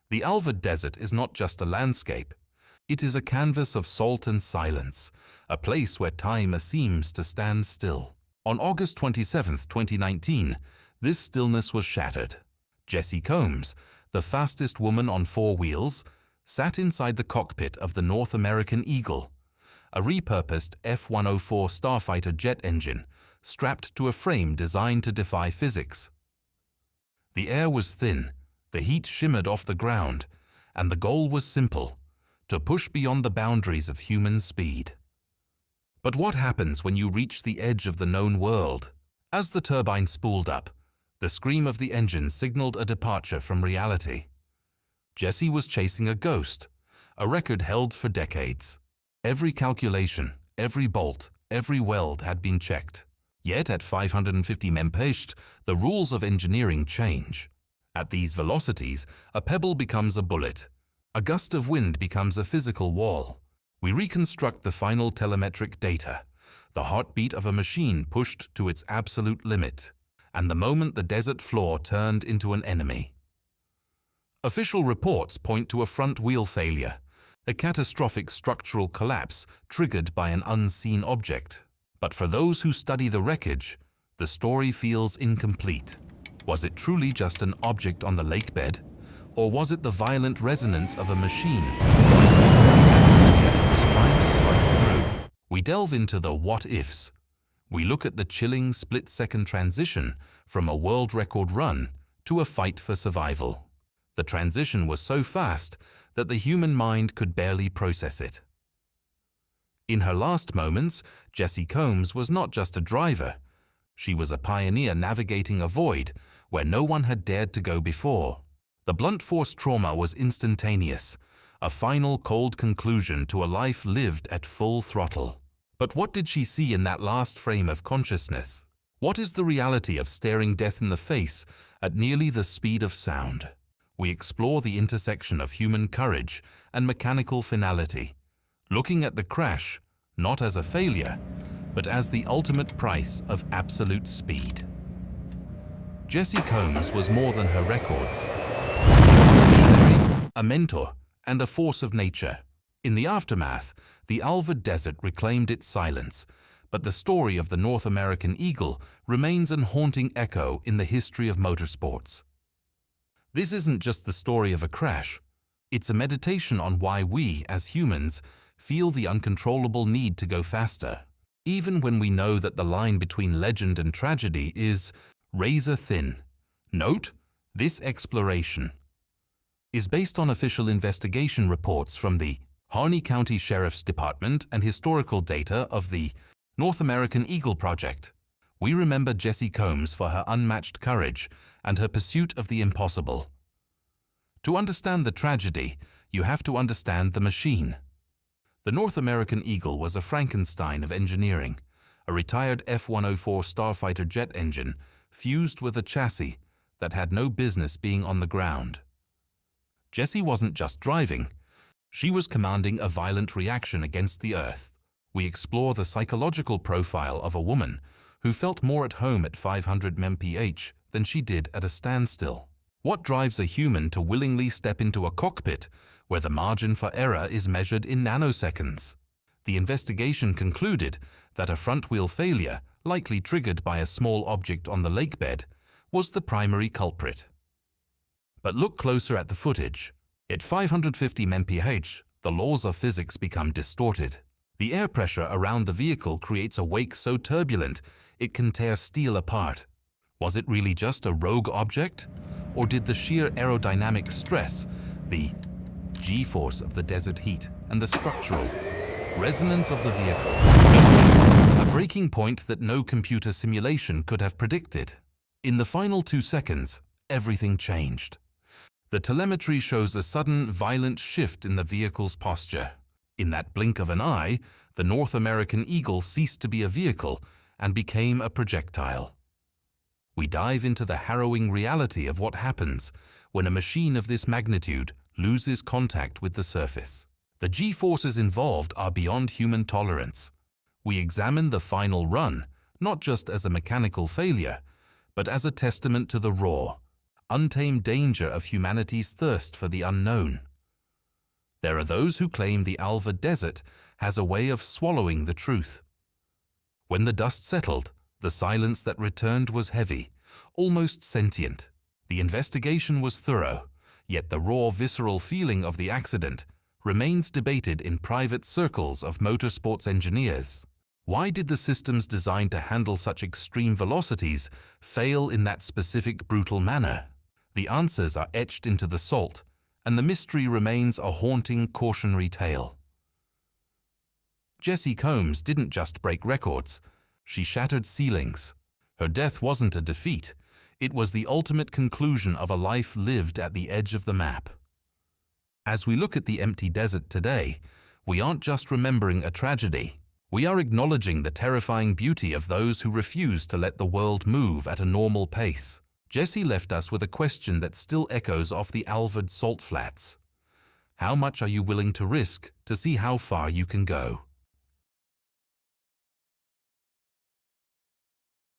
The Alvord Desert is not just a landscape. It is a canvas of salt and silence, a place where time seems to stand still. On August 27, 2019, this stillness was shattered. Jessi Combs, the fastest woman on four wheels, sat inside the cockpit of the North American Eagle, a repurposed F-104 starfighter jet engine strapped to a frame designed to defy physics. The air was thin, the heat shimmered off the ground, and the goal was simple: to push beyond the boundaries of human speed. But what happens when you reach the edge of the known world? As the turbine spooled up, the scream of the engine signaled a departure from reality. Jessi was chasing a ghost, a record held for decades. Every calculation, every bolt, every weld had been checked. Yet at 550 mph, the rules of engineering change. At these velocities, a pebble becomes a bullet. A gust of wind becomes a physical wall. We reconstruct the final telemetric data, the heartbeat of a machine pushed to its absolute limit, and the moment the desert floor turned into an enemy. Official reports point to a front wheel failure, a catastrophic structural collapse triggered by an unseen object. But for those who study the wreckage, the story feels incomplete. Was it truly just an object on the lakebed, or was it the violent resonance of a machine it was trying to slice through? We delve into the what-ifs. We look at the chilling split-second transition from a world record run to a fight for survival. The transition was so fast that the human mind could barely process it. In her last moments, Jessi Combs was not just a driver. She was a pioneer navigating a void where no one had dared to go before. The blunt force trauma was instantaneous, a final cold conclusion to a life lived at full throttle. But what did she see in that last frame of consciousness? What is the reality of staring death in the face at nearly the speed of sound? We explore the intersection of human courage and mechanical finality, looking at the crash not as a failure, but as the ultimate price of absolute speed. Jessi Combs was more than her records. She was a visionary, a mentor, and a force of nature. In the aftermath, the Alvord Desert reclaimed its silence, but the story of the North American Eagle remains an haunting echo in the history of motorsports. This isn't just the story of a crash. It's a meditation on why we, as humans, feel the uncontrollable need to go faster, even when we know that the line between legend and tragedy is razor thin. Note, this exploration is based on official investigation reports from the Harney County Sheriff's Department and historical data of the North American Eagle Project. We remember Jessi Combs for her unmatched courage and her pursuit of the impossible. To understand the tragedy, you have to understand the machine. The North American Eagle was a Frankenstein of engineering, a retired F-104 starfighter jet engine fused with a chassis that had no business being on the ground. Jessi wasn't just driving, she was commanding a violent reaction against the Earth. We explore the psychological profile of a woman who felt more at home at 500 mph than she did at a standstill. What drives a human to willingly step into a cockpit where the margin for error is measured in nanoseconds? The investigation concluded that a front-wheel failure, likely triggered by a small object on the lakebed, was the primary culprit. But look closer at the footage. At 550 mph, the laws of physics become distorted. The air pressure around the vehicle creates a wake so turbulent it can tear steel apart. Was it really just a rogue object? Or did the sheer aerodynamic stress, the G-force of the desert heat, and the structural resonance of the vehicle a breaking point that no computer simulation could have predicted? In the final 2 seconds, everything changed. The telemetry shows a sudden, violent shift in the vehicle's posture. In that blink of an eye, the North American Eagle ceased to be a vehicle and became a projectile. We dive into the harrowing reality of what happens when a machine of this magnitude loses contact with the surface. The G-forces involved are beyond human tolerance. We examine the final run, not just as a mechanical failure, but as a testament to the raw, untamed danger of humanity's thirst for the unknown. There are those who claim the Alvord Desert has a way of swallowing the truth. When the dust settled, the silence that returned was heavy, almost sentient. The investigation was thorough, yet the raw visceral feeling of the accident remains debated in private circles of motorsports engineers. Why did the systems designed to handle such extreme velocities fail in that specific brutal manner? The answers are etched into the salt, and the mystery remains a haunting cautionary tale. Jessi Combs didn't just break records, she shattered ceilings. Her death wasn't a defeat, it was the ultimate conclusion of a life lived at the edge of the map. As we look at the empty desert today, we aren't just remembering a tragedy, we are acknowledging the terrifying beauty of those who refuse to let the world move at a normal pace. Jessi left us with a question that still echoes off the Alvord salt flats. How much are you willing to risk to see how far you can go?